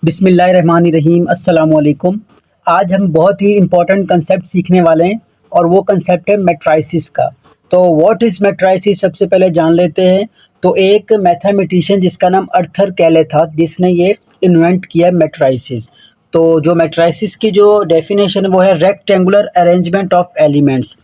बिस्मिल्लाहिर्रहमानिर्रहीम अस्सलामुअलैकुम। आज हम बहुत ही इम्पोर्टेंट कंसेप्ट सीखने वाले हैं और वो कंसेप्ट है मैट्राइसिस का। तो व्हाट इज़ मैट्राइसिस सबसे पहले जान लेते हैं। तो एक मैथमेटिशियन जिसका नाम अर्थर कैले था जिसने ये इन्वेंट किया मैट्राइसिस। तो जो मैट्राइसिस की जो डेफिनेशन है वो है रेक्टेंगुलर अरेंजमेंट ऑफ एलिमेंट्स,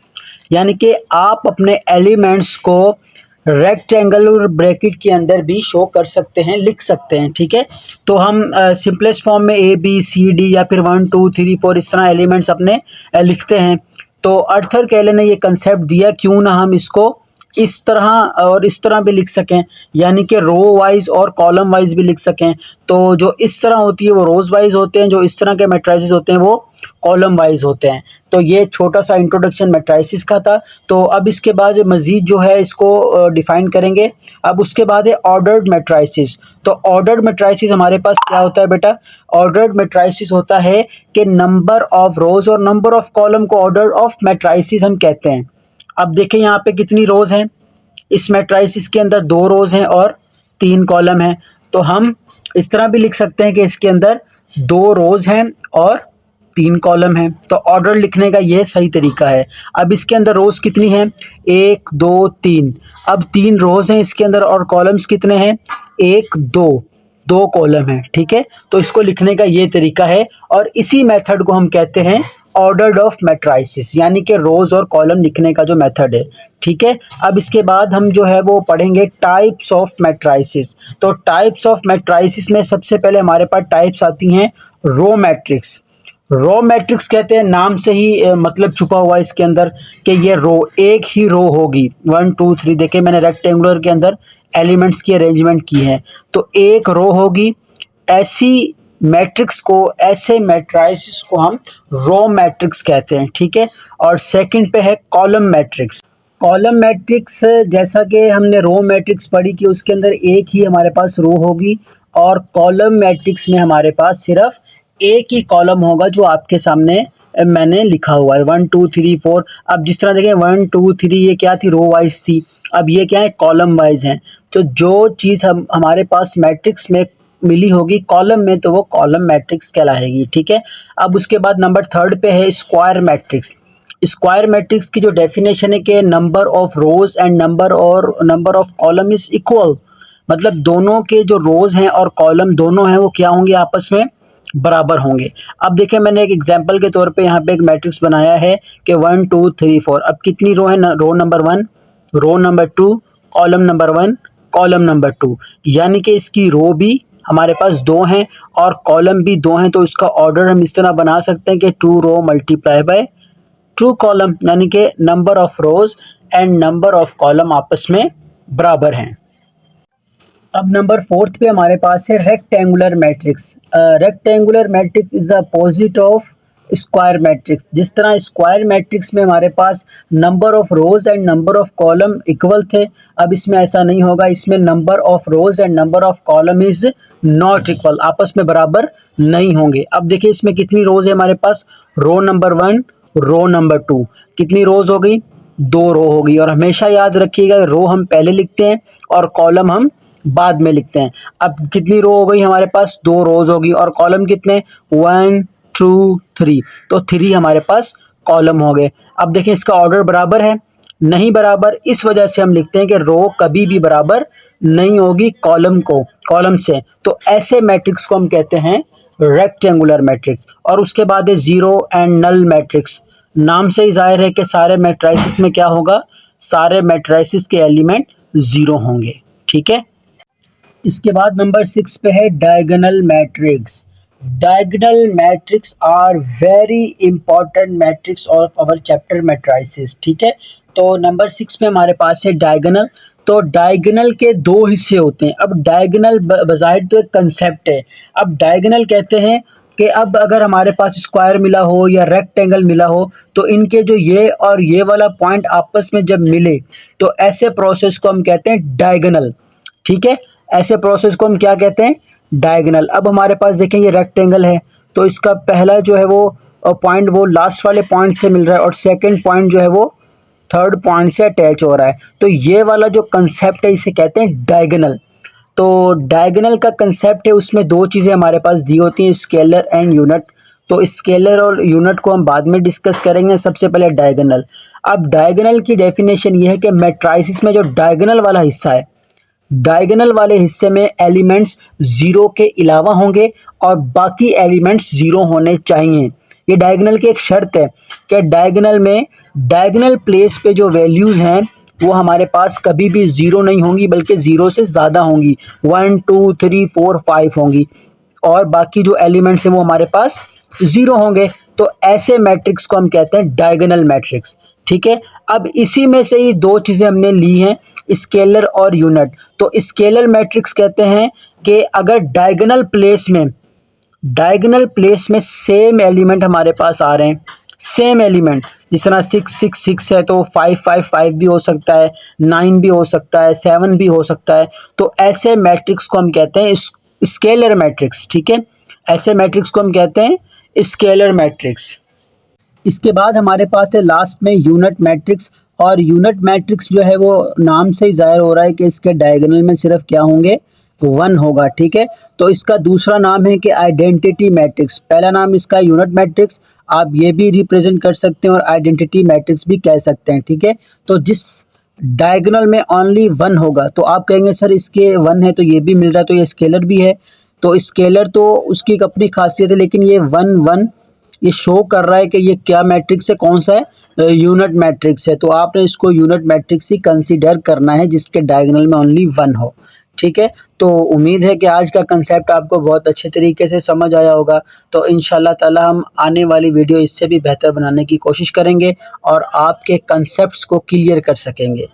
यानी कि आप अपने एलिमेंट्स को रेक्टेंगुलर ब्रैकेट के अंदर भी शो कर सकते हैं, लिख सकते हैं। ठीक है, तो हम सिंपलेस्ट फॉर्म में ए बी सी डी या फिर 1 2 3 4 इस तरह एलिमेंट्स अपने लिखते हैं। तो अर्थर कैले ने ये कंसेप्ट दिया, क्यों ना हम इसको इस तरह और इस तरह भी लिख सकें, यानी कि रो वाइज और कॉलम वाइज भी लिख सकें। तो जो इस तरह होती है वो रोज वाइज होते हैं, जो इस तरह के मैट्राइसिस होते हैं वो कॉलम वाइज होते हैं। तो ये छोटा सा इंट्रोडक्शन मैट्राइसिस का था। तो अब इसके बाद मज़ीद जो है इसको डिफाइन करेंगे। अब उसके बाद है ऑर्डर्ड मैट्राइसिस। तो ऑर्डर्ड मैट्राइसिस हमारे पास क्या होता है बेटा? ऑर्डर्ड मैट्राइसिस होता है कि नंबर ऑफ रोज और नंबर ऑफ कॉलम को ऑर्डर ऑफ मैट्राइसिस हम कहते हैं। अब देखें यहाँ पे कितनी रोज हैं, इस मैट्राइसिस के अंदर 2 रोज हैं और 3 कॉलम हैं। तो हम इस तरह भी लिख सकते हैं कि इसके अंदर 2 रोज हैं और 3 कॉलम हैं। तो ऑर्डर लिखने का ये सही तरीका है। अब इसके अंदर रोज कितनी हैं? 1 2 3। अब 3 रोज हैं इसके अंदर और कॉलम्स कितने हैं? 1 2 कॉलम हैं। ठीक है, तो इसको लिखने का ये तरीका है और इसी मेथड को हम कहते हैं ऑर्डर्ड ऑफ मैट्राइसिस, यानी कि रोज और कॉलम लिखने का जो मेथड है। ठीक है, अब इसके बाद हम जो है वो पढ़ेंगे टाइप्स ऑफ मैट्राइसिस। तो टाइप्स ऑफ मैट्राइसिस में सबसे पहले हमारे पास टाइप्स आती हैं रो मैट्रिक्स। रो मैट्रिक्स कहते हैं, नाम से ही मतलब छुपा हुआ है इसके अंदर कि ये रो एक ही रो होगी। 1 2 3 देखिए मैंने रेक्टेंगुलर के अंदर एलिमेंट्स की अरेंजमेंट की है, तो एक रो होगी। ऐसी मैट्रिक्स को, ऐसे मैट्राइसिस को हम रो मैट्रिक्स कहते हैं। ठीक है, और सेकंड पे है कॉलम मैट्रिक्स। कॉलम मैट्रिक्स जैसा कि हमने रो मैट्रिक्स पढ़ी कि उसके अंदर एक ही हमारे पास रो होगी, और कॉलम मैट्रिक्स में हमारे पास सिर्फ एक ही कॉलम होगा जो आपके सामने मैंने लिखा हुआ है 1 2 3 4। अब जिस तरह देखें 1 2 3 ये क्या थी? रो वाइज थी। अब ये क्या है? कॉलम वाइज हैं। तो जो चीज़ हमारे पास मैट्रिक्स में मिली होगी कॉलम में, तो वो कॉलम मैट्रिक्स कहलाएगी। ठीक है, अब उसके बाद नंबर 3 पे है स्क्वायर मैट्रिक्स। स्क्वायर मैट्रिक्स की जो डेफिनेशन है कि number of rows and number of column is equal, मतलब दोनों के जो रोज हैं और कॉलम दोनों हैं वो क्या होंगे? आपस में बराबर होंगे। अब देखिए मैंने एक एग्जांपल के तौर पे यहाँ पे एक मैट्रिक्स बनाया है कि 1 2 3 4। अब कितनी रो है? Row number 1, row number 2, column number 1, column number 2, यानी कि इसकी रो भी हमारे पास 2 हैं और कॉलम भी 2 हैं। तो इसका ऑर्डर हम इस तरह बना सकते हैं कि 2 रो मल्टीप्लाई बाय 2 कॉलम, यानी कि number of rows and number of column आपस में बराबर हैं। अब नंबर 4 पे हमारे पास है rectangular matrix. Rectangular matrix is the opposite of square matrix. जिस तरह स्क्वायर मैट्रिक्स में हमारे पास number of rows and number of column equal थे, अब इसमें ऐसा नहीं होगा। इसमें number of rows and number of column is not equal, आपस में बराबर नहीं होंगे। अब देखिए इसमें कितनी रोज है हमारे पास? रो नंबर 1, रो नंबर 2, कितनी रोज हो गई? 2 रो हो गई। और हमेशा याद रखिएगा रो हम पहले लिखते हैं और कॉलम हम बाद में लिखते हैं। अब कितनी रो हो गई हमारे पास? 2 रोज होगी। और कॉलम कितने? 1 2 3, तो 3 हमारे पास कॉलम हो गए। अब देखें इसका ऑर्डर बराबर है? नहीं बराबर। इस वजह से हम लिखते हैं कि रो कभी भी बराबर नहीं होगी कॉलम से। तो ऐसे मैट्रिक्स को हम कहते हैं रेक्टेंगुलर मैट्रिक्स। और उसके बाद है जीरो एंड नल मैट्रिक्स। नाम से ही जाहिर है कि सारे मैट्राइसिस में क्या होगा? सारे मैट्राइसिस के एलिमेंट जीरो होंगे। ठीक है, इसके बाद नंबर 6 पे है diagonal matrix. Diagonal matrix are very important matrix of our chapter matrices. ठीक है, तो नंबर 6 पे हमारे पास है डायगोनल। तो डायगोनल के 2 हिस्से होते हैं। अब डायगोनल बजाय तो एक कंसेप्ट है। अब डायगोनल कहते हैं कि अब अगर हमारे पास स्क्वायर मिला हो या रेक्टेंगल मिला हो, तो इनके जो ये और ये वाला पॉइंट आपस में जब मिले, तो ऐसे प्रोसेस को हम कहते हैं डायगोनल। ठीक है, ऐसे प्रोसेस को हम क्या कहते हैं? डायगोनल। अब हमारे पास देखें ये रेक्टेंगल है, तो इसका पहला जो है वो पॉइंट वो लास्ट वाले पॉइंट से मिल रहा है और सेकंड पॉइंट जो है वो थर्ड पॉइंट से अटैच हो रहा है। तो ये वाला जो कंसेप्ट है इसे कहते हैं डायगोनल। तो तो डायगोनल का कंसेप्ट है, उसमें दो चीज़ें हमारे पास दी होती हैं, स्केलर एंड यूनिट। तो स्केलर और यूनिट को हम बाद में डिस्कस करेंगे, सबसे पहले डायगोनल। अब डायगोनल की डेफिनेशन ये है कि मैट्रिसेस में जो डायगोनल वाला हिस्सा है, डायगोनल वाले हिस्से में एलिमेंट्स जीरो के अलावा होंगे और बाकी एलिमेंट्स जीरो होने चाहिए। ये डायगोनल की एक शर्त है कि डायगोनल में डायगोनल प्लेस पे जो वैल्यूज़ हैं वो हमारे पास कभी भी ज़ीरो नहीं होंगी, बल्कि ज़ीरो से ज़्यादा होंगी, 1 2 3 4 5 होंगी, और बाकी जो एलिमेंट्स हैं वो हमारे पास ज़ीरो होंगे। तो ऐसे मैट्रिक्स को हम कहते हैं डायगोनल मैट्रिक्स। ठीक है, अब इसी में से ही दो चीज़ें हमने ली हैं, स्केलर और यूनिट। तो स्केलर मैट्रिक्स कहते हैं कि अगर डायगोनल प्लेस में सेम एलिमेंट हमारे पास आ रहे हैं, सेम एलिमेंट, जिस तरह 6 6 6 है तो 5 5 5 भी हो सकता है, 9 भी हो सकता है, 7 भी हो सकता है। तो ऐसे मैट्रिक्स को हम कहते हैं स्केलर मैट्रिक्स। ठीक है, ऐसे मैट्रिक्स को हम कहते हैं स्केलर मैट्रिक्स। इसके बाद हमारे पास है लास्ट में यूनिट मैट्रिक्स। और यूनिट मैट्रिक्स जो है वो नाम से ही ज़ाहिर हो रहा है कि इसके डायगोनल में सिर्फ क्या होंगे, वन होगा। ठीक है, तो इसका दूसरा नाम है कि आइडेंटिटी मैट्रिक्स। पहला नाम इसका यूनिट मैट्रिक्स, आप ये भी रिप्रेजेंट कर सकते हैं और आइडेंटिटी मैट्रिक्स भी कह सकते हैं। ठीक है, तो जिस डायगोनल में ओनली वन होगा तो आप कहेंगे सर इसके वन है तो ये भी मिल रहा है, तो ये स्केलर भी है। तो स्केलर तो उसकी एक अपनी खासियत है, लेकिन ये वन वन ये शो कर रहा है कि ये क्या मैट्रिक्स है, कौन सा है, यूनिट मैट्रिक्स है। तो आपने इसको यूनिट मैट्रिक्स ही कंसीडर करना है जिसके डायगोनल में ओनली वन हो। ठीक है, तो उम्मीद है कि आज का कंसेप्ट आपको बहुत अच्छे तरीके से समझ आया होगा। तो इंशाल्लाह ताला हम आने वाली वीडियो इससे भी बेहतर बनाने की कोशिश करेंगे और आपके कंसेप्ट्स को क्लियर कर सकेंगे।